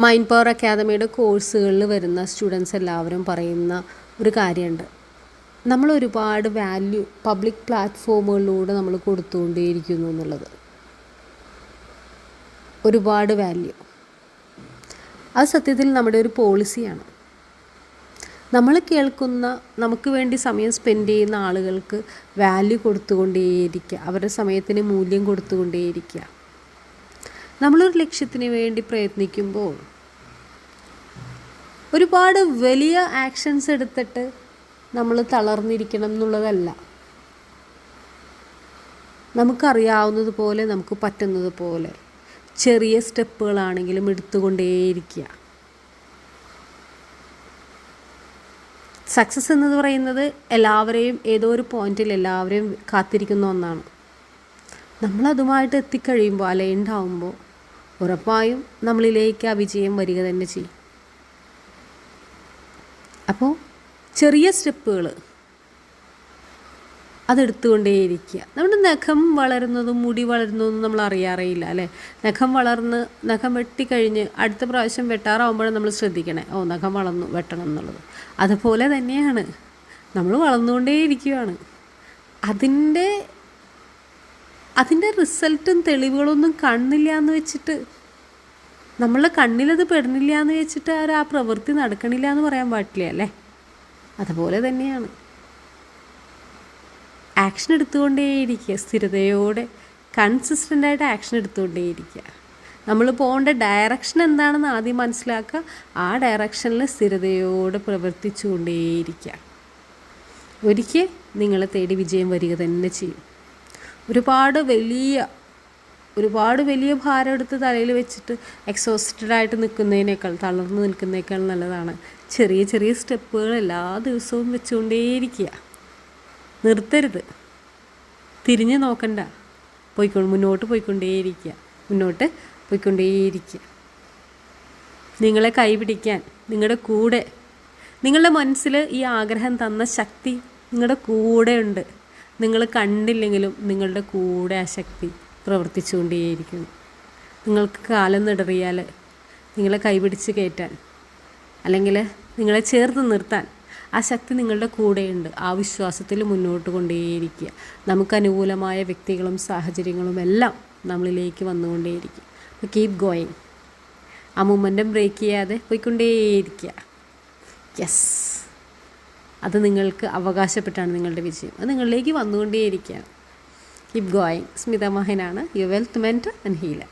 Mind power അക്കാദമിയുടെ കോഴ്സുകളിൽ വരുന്ന സ്റ്റുഡൻസ് എല്ലാവരും പറയുന്ന ഒരു കാര്യമുണ്ട്. നമ്മൾ ഒരുപാട് വാല്യൂ പബ്ലിക് പ്ലാറ്റ്ഫോമുകളിലൂടെ നമ്മൾ കൊടുത്തുകൊണ്ടേയിരിക്കുന്നു എന്നുള്ളത്. ഒരുപാട് വാല്യൂ. അത് സത്യത്തിൽ നമ്മുടെ ഒരു പോളിസിയാണ്. നമ്മൾ കേൾക്കുന്ന, നമുക്ക് വേണ്ടി സമയം സ്പെൻഡ് ചെയ്യുന്ന ആളുകൾക്ക് വാല്യൂ കൊടുത്തുകൊണ്ടേയിരിക്കുക, അവരുടെ സമയത്തിന് മൂല്യം കൊടുത്തുകൊണ്ടേയിരിക്കുക. നമ്മളൊരു ലക്ഷ്യത്തിന് വേണ്ടി പ്രയത്നിക്കുമ്പോൾ ഒരുപാട് വലിയ ആക്ഷൻസ് എടുത്തിട്ട് നമ്മൾ തളർന്നിരിക്കണം എന്നുള്ളതല്ല. നമുക്കറിയാവുന്നതുപോലെ, നമുക്ക് പറ്റുന്നതുപോലെ ചെറിയ സ്റ്റെപ്പുകളാണെങ്കിലും എടുത്തുകൊണ്ടേയിരിക്കുക. സക്സസ് എന്നത് പറയുന്നത് എല്ലാവരെയും ഏതോ ഒരു പോയിന്റിൽ എല്ലാവരെയും കാത്തിരിക്കുന്ന ഒന്നാണ്. നമ്മളതുമായിട്ട് എത്തിക്കഴിയുമ്പോൾ, അലൈൻഡ് ആവുമ്പോൾ ഉറപ്പായും നമ്മളിലേക്ക് ആ വിജയം വരിക തന്നെ ചെയ്യും. അപ്പോൾ ചെറിയ സ്റ്റെപ്പുകൾ അതെടുത്തുകൊണ്ടേയിരിക്കുക. നമ്മുടെ നഖം വളരുന്നതും മുടി വളരുന്നതും നമ്മൾ അറിയാറേയില്ല അല്ലേ. നഖം വെട്ടിക്കഴിഞ്ഞ് അടുത്ത പ്രാവശ്യം വെട്ടാറാവുമ്പോഴാണ് നമ്മൾ ശ്രദ്ധിക്കണേ, നഖം വളർന്നു, വെട്ടണം എന്നുള്ളത്. അതുപോലെ തന്നെയാണ് നമ്മൾ വളർന്നുകൊണ്ടേയിരിക്കുകയാണ്. അതിൻ്റെ റിസൾട്ടും തെളിവുകളൊന്നും കാണുന്നില്ല എന്ന് വെച്ചിട്ട്, നമ്മളുടെ കണ്ണിലത് പെടുന്നില്ല എന്ന് വെച്ചിട്ട് ആ പ്രവൃത്തി നടക്കണില്ല എന്ന് പറയാൻ പാടില്ല അല്ലേ. അതുപോലെ തന്നെയാണ് ആക്ഷൻ എടുത്തുകൊണ്ടേയിരിക്കുക. സ്ഥിരതയോടെ കൺസിസ്റ്റൻ്റായിട്ട് ആക്ഷൻ എടുത്തുകൊണ്ടേയിരിക്കുക. നമ്മൾ പോകേണ്ട ഡയറക്ഷൻ എന്താണെന്ന് ആദ്യം മനസ്സിലാക്കുക. ആ ഡയറക്ഷനിൽ സ്ഥിരതയോടെ പ്രവർത്തിച്ചു കൊണ്ടേയിരിക്കുക. ഒരിക്കൽ നിങ്ങളെ തേടി വിജയം വരിക തന്നെ ചെയ്യും. ഒരുപാട് വലിയ ഭാരം എടുത്ത് തലയിൽ വെച്ചിട്ട് എക്സോസ്റ്റഡായിട്ട് നിൽക്കുന്നതിനേക്കാൾ, തളർന്ന് നിൽക്കുന്നതിനേക്കാൾ നല്ലതാണ് ചെറിയ ചെറിയ സ്റ്റെപ്പുകൾ എല്ലാ ദിവസവും വെച്ചുകൊണ്ടേയിരിക്കുക. നിർത്തരുത്, തിരിഞ്ഞ് നോക്കണ്ട, മുന്നോട്ട് പോയിക്കൊണ്ടേയിരിക്കുക. നിങ്ങളെ കൈപിടിക്കാൻ, നിങ്ങളുടെ കൂടെ, നിങ്ങളുടെ മനസ്സിൽ ഈ ആഗ്രഹം തന്ന ശക്തി നിങ്ങളുടെ കൂടെ ഉണ്ട്. നിങ്ങൾ കണ്ടില്ലെങ്കിലും നിങ്ങളുടെ കൂടെ ആ ശക്തി പ്രവർത്തിച്ചുകൊണ്ടേയിരിക്കുന്നു. നിങ്ങൾക്ക് കാലം നിടറിയാൽ നിങ്ങളെ കൈപിടിച്ച് കയറ്റാൻ, അല്ലെങ്കിൽ നിങ്ങളെ ചേർത്ത് നിർത്താൻ ആ ശക്തി നിങ്ങളുടെ കൂടെയുണ്ട്. ആ വിശ്വാസത്തിൽ മുന്നോട്ട് കൊണ്ടേയിരിക്കുക. നമുക്ക് അനുകൂലമായ വ്യക്തികളും സാഹചര്യങ്ങളും എല്ലാം നമ്മളിലേക്ക് വന്നുകൊണ്ടേയിരിക്കും. അപ്പോൾ കീപ് ഗോയിങ്. ആ മൊമെൻറ്റം ബ്രേക്ക് ചെയ്യാതെ പോയിക്കൊണ്ടേയിരിക്കുക. യെസ്, അത് നിങ്ങൾക്ക് അവകാശപ്പെട്ടാണ് നിങ്ങളുടെ വിജയം. അത് നിങ്ങളിലേക്ക് വന്നുകൊണ്ടേയിരിക്കുകയാണ്. Keep going. സ്മിത മോഹനാണ്, your wealth mentor and healer.